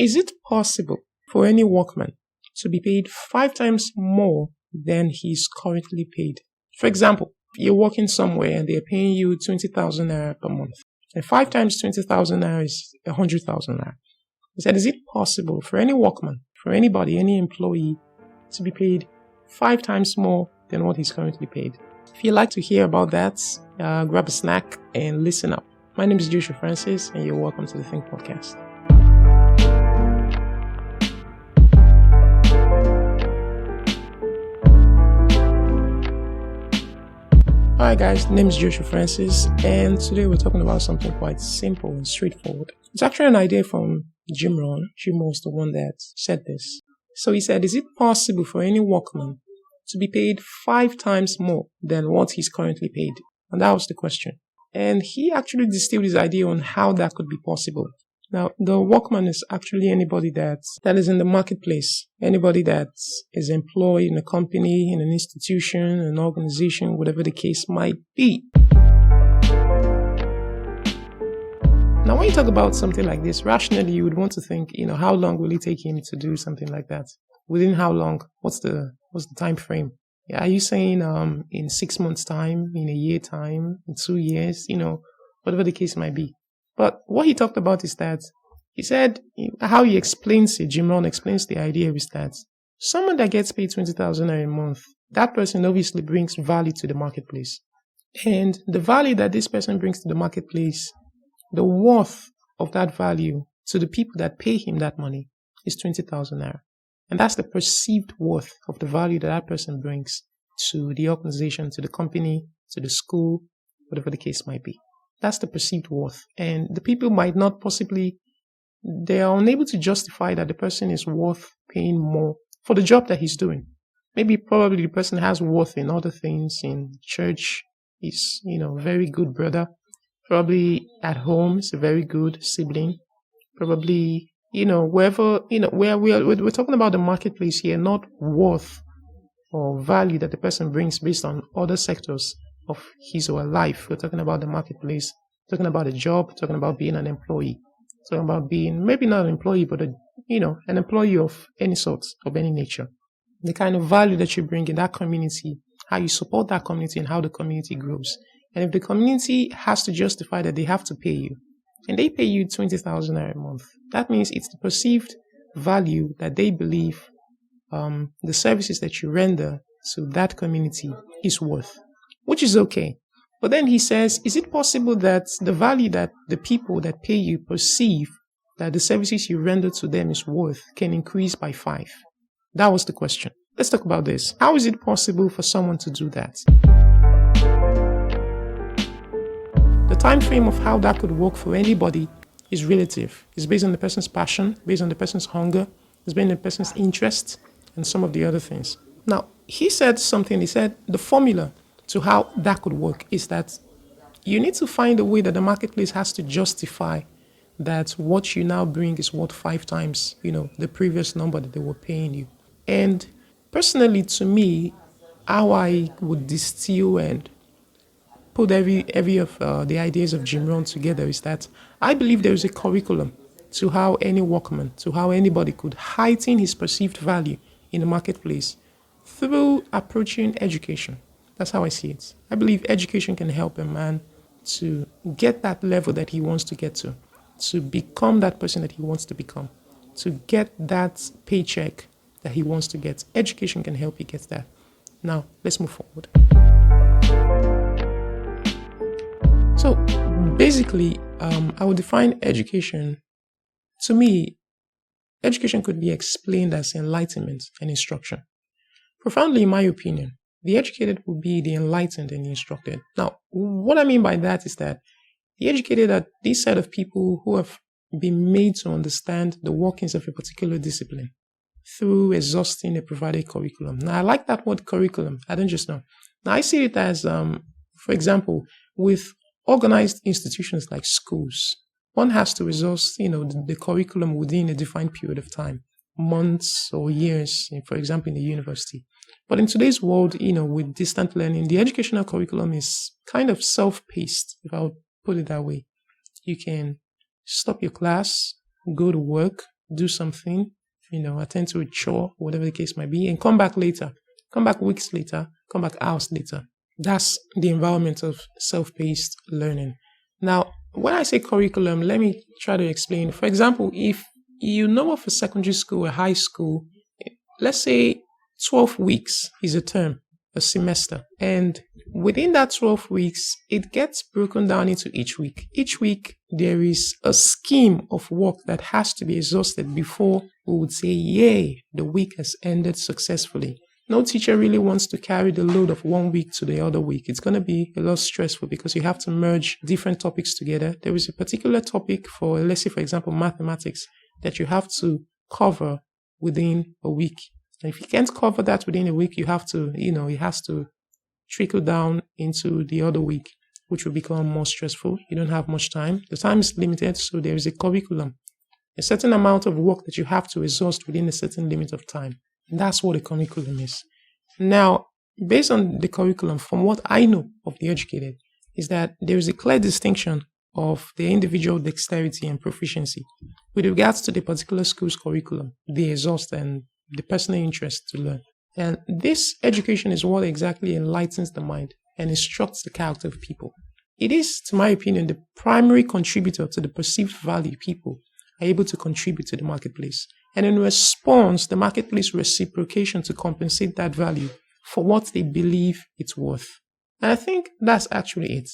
Is it possible for any workman to be paid 5 times more than he's currently paid? For example, you're working somewhere and they're paying you 20,000 naira per month. And 5 times 20,000 naira is 100,000 naira. He said, is it possible for any workman, for anybody, any employee to be paid 5 times more than what he's currently paid? If you'd like to hear about that, grab a snack and listen up. My name is Joshua Francis, and you're welcome to the Think Podcast. Hi guys, name is Joshua Francis, and today we're talking about something quite simple and straightforward. It's actually an idea from Rohn. Jim was the one that said this. So he said, is it possible for any workman to be paid 5 times more than what he's currently paid? And that was the question. And he actually distilled his idea on how that could be possible. Now, the workman is actually anybody that is in the marketplace, anybody that is employed in a company, in an institution, an organization, whatever the case might be. Now, when you talk about something like this, rationally, you would want to think, how long will it take him to do something like that? Within how long? What's the time frame? Are you saying in 6 months' time, in a year time, in 2 years, whatever the case might be? But what he talked about is that he said how he explains it, Jim Rohn explains the idea is that someone that gets paid 20,000 a month, that person obviously brings value to the marketplace. And the value that this person brings to the marketplace, the worth of that value to the people that pay him that money is 20,000 naira. And that's the perceived worth of the value that that person brings to the organization, to the company, to the school, whatever the case might be. That's the perceived worth. And the people might not they are unable to justify that the person is worth paying more for the job that he's doing. Probably the person has worth in other things. In church, he's, a very good brother. Probably at home, he's a very good sibling. Probably, wherever, where we're talking about the marketplace here, not worth or value that the person brings based on other sectors of his or her life. We're talking about the marketplace, talking about a job, talking about being an employee, talking about being maybe not an employee, but an employee of any sort, of any nature. The kind of value that you bring in that community, how you support that community and how the community grows. And if the community has to justify that they have to pay you, and they pay you 20,000 a month, that means it's the perceived value that they believe the services that you render to that community is worth. Which is okay. But then he says, is it possible that the value that the people that pay you perceive that the services you render to them is worth can increase by 5? That was the question. Let's talk about this. How is it possible for someone to do that? The time frame of how that could work for anybody is relative. It's based on the person's passion, based on the person's hunger, it's based on the person's interest, and some of the other things. Now, he said the formula to how that could work is that you need to find a way that the marketplace has to justify that what you now bring is worth 5 times, the previous number that they were paying you. And personally, to me, how I would distill and put every of the ideas of Jim Rohn together is that I believe there is a curriculum to how any workman, to how anybody could heighten his perceived value in the marketplace through approaching education. That's how I see it. I believe education can help a man to get that level that he wants to get to become that person that he wants to become, to get that paycheck that he wants to get. Education can help you get that. Now, let's move forward. So, basically, I would define education. To me, education could be explained as enlightenment and instruction. Profoundly, in my opinion, the educated will be the enlightened and the instructed. Now, what I mean by that is that the educated are this set of people who have been made to understand the workings of a particular discipline through exhausting a provided curriculum. Now, I like that word curriculum. I don't just know. Now, I see it as, for example, with organized institutions like schools, one has to exhaust, the curriculum within a defined period of time, months or years, for example, in the university. But in today's world, with distant learning, the educational curriculum is kind of self-paced, if I would put it that way. You can stop your class, go to work, do something, attend to a chore, whatever the case might be, and come back later, come back weeks later, come back hours later. That's the environment of self-paced learning. Now, when I say curriculum, let me try to explain. For example, if you know of a secondary school, a high school, let's say 12 weeks is a term, a semester. And within that 12 weeks, it gets broken down into each week. Each week, there is a scheme of work that has to be exhausted before we would say, yay, the week has ended successfully. No teacher really wants to carry the load of one week to the other week. It's going to be a lot stressful because you have to merge different topics together. There is a particular topic for, let's say, for example, mathematics that you have to cover within a week. And if you can't cover that within a week, you have to, it has to trickle down into the other week, which will become more stressful. You don't have much time. The time is limited, so there is a curriculum, a certain amount of work that you have to exhaust within a certain limit of time. And that's what a curriculum is. Now, based on the curriculum, from what I know of the educated, is that there is a clear distinction of the individual dexterity and proficiency with regards to the particular school's curriculum, the exhaust and the personal interest to learn. And this education is what exactly enlightens the mind and instructs the character of people. It is, to my opinion, the primary contributor to the perceived value people are able to contribute to the marketplace. And in response, the marketplace reciprocation to compensate that value for what they believe it's worth. And I think that's actually it.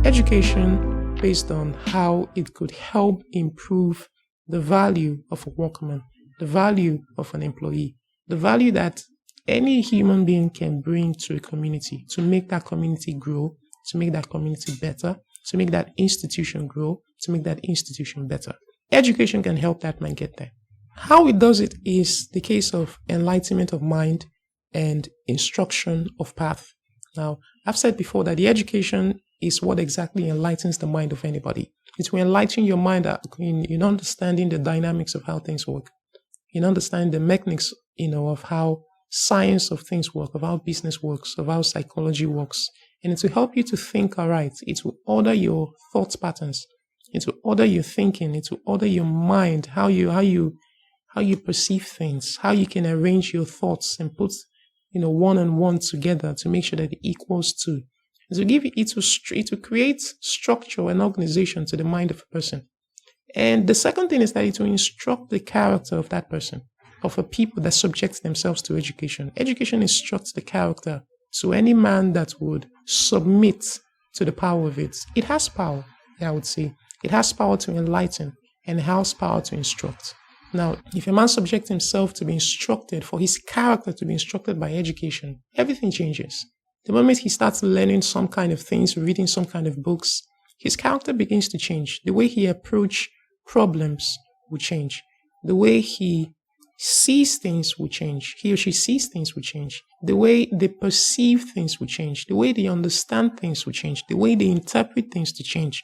Education based on how it could help improve the value of a workman, the value of an employee, the value that any human being can bring to a community to make that community grow, to make that community better, to make that institution grow, to make that institution better. Education can help that man get there. How it does it is the case of enlightenment of mind and instruction of path. Now, I've said before that the education is what exactly enlightens the mind of anybody. It will enlighten your mind in understanding the dynamics of how things work, in understanding the mechanics, of how science of things work, of how business works, of how psychology works. And it will help you to think aright. It will order your thought patterns. It will order your thinking. It will order your mind, how you perceive things, how you can arrange your thoughts and put, one and one together to make sure that it equals two. It will create structure and organization to the mind of a person. And the second thing is that it will instruct the character of that person, of a people that subject themselves to education. Education instructs the character. So any man that would submit to the power of it, it has power, I would say. It has power to enlighten and it has power to instruct. Now, if a man subjects himself to be instructed, for his character to be instructed by education, everything changes. The moment he starts learning some kind of things, reading some kind of books, his character begins to change. The way he approaches problems will change. The way he sees things will change. He or she sees things will change. The way they perceive things will change. The way they understand things will change. The way they interpret things to change.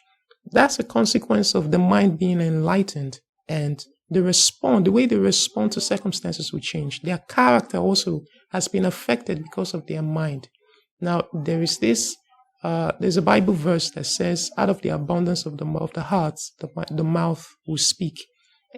That's a consequence of the mind being enlightened, and the way they respond to circumstances will change. Their character also has been affected because of their mind. Now, there's a Bible verse that says, out of the abundance of the heart, the mouth will speak.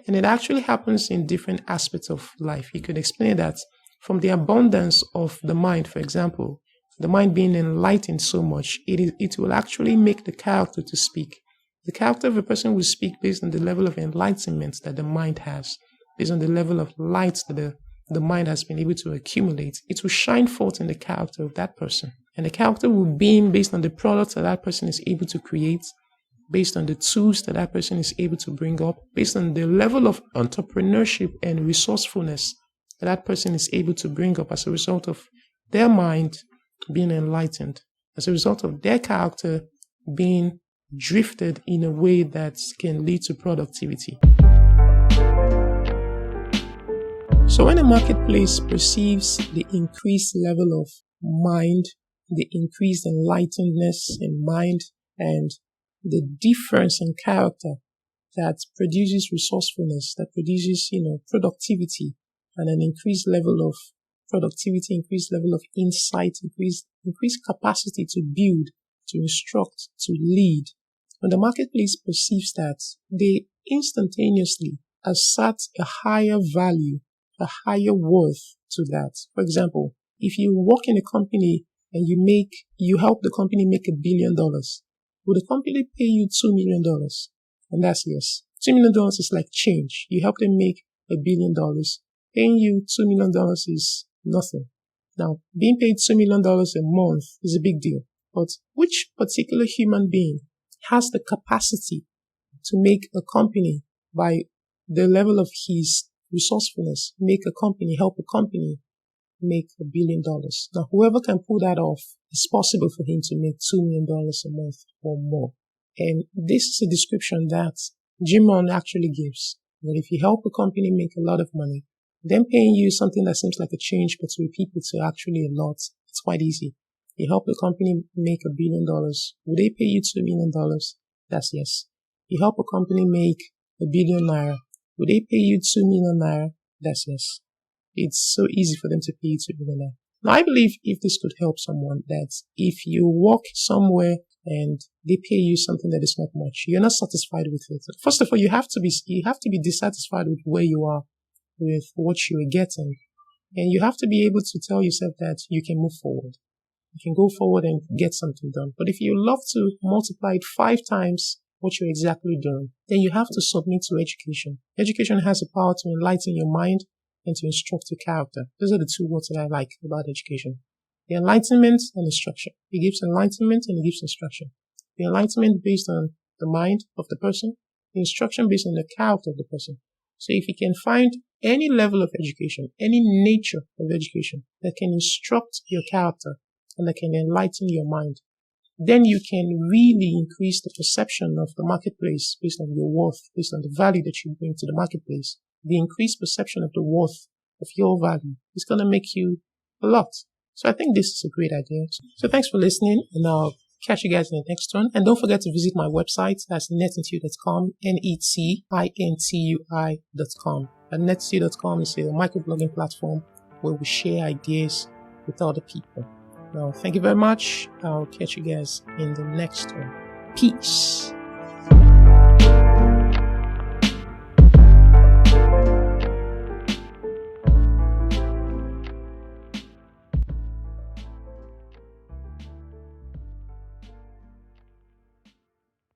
And it actually happens in different aspects of life. You could explain that from the abundance of the mind, for example, the mind being enlightened so much, it will actually make the character to speak. The character of a person will speak based on the level of enlightenment that the mind has, based on the level of light that the mind has been able to accumulate. It will shine forth in the character of that person. And the character will beam based on the products that person is able to create, based on the tools that person is able to bring up, based on the level of entrepreneurship and resourcefulness that person is able to bring up as a result of their mind being enlightened, as a result of their character being drifted in a way that can lead to productivity. So when a marketplace perceives the increased level of mind, the increased enlightenedness in mind, and the difference in character that produces resourcefulness, that produces, productivity, and an increased level of productivity, increased level of insight, increased capacity to build, to instruct, to lead. When the marketplace perceives that, they instantaneously assert a higher value, a higher worth to that. For example, if you work in a company and you help the company make $1 billion, will the company pay you $2 million? And that's yes. $2 million is like change. You help them make $1 billion. Paying you $2 million is nothing. Now, being paid $2 million a month is a big deal. But which particular human being has the capacity to make a company by the level of his resourcefulness, help a company make $1 billion? Now, whoever can pull that off, it's possible for him to make $2 million a month or more. And this is a description that Jim Rohn actually gives. That if you help a company make a lot of money, then paying you something that seems like a change, but to repeat it to actually a lot, it's quite easy. You help the company make $1 billion. Would they pay you $2 million? That's yes. You help a company make $1 billion naira. Would they pay you 2 million naira? That's yes. It's so easy for them to pay you 2 million naira. Now, I believe if this could help someone, that if you work somewhere and they pay you something that is not much, you're not satisfied with it. First of all, you have to be dissatisfied with where you are, with what you are getting. And you have to be able to tell yourself that you can move forward. You can go forward and get something done. But if you love to multiply it 5 times what you're exactly doing, then you have to submit to education. Education has the power to enlighten your mind and to instruct your character. Those are the 2 words that I like about education. The enlightenment and instruction. It gives enlightenment and it gives instruction. The enlightenment based on the mind of the person, the instruction based on the character of the person. So if you can find any level of education, any nature of education that can instruct your character and that can enlighten your mind, then you can really increase the perception of the marketplace based on your worth, based on the value that you bring to the marketplace. The increased perception of the worth of your value is going to make you a lot. So I think this is a great idea. So thanks for listening, and I'll catch you guys in the next one. And don't forget to visit my website. That's netintui.com, netintui.com. And netintui.com is a microblogging platform where we share ideas with other people. Now, thank you very much. I'll catch you guys in the next one. Peace.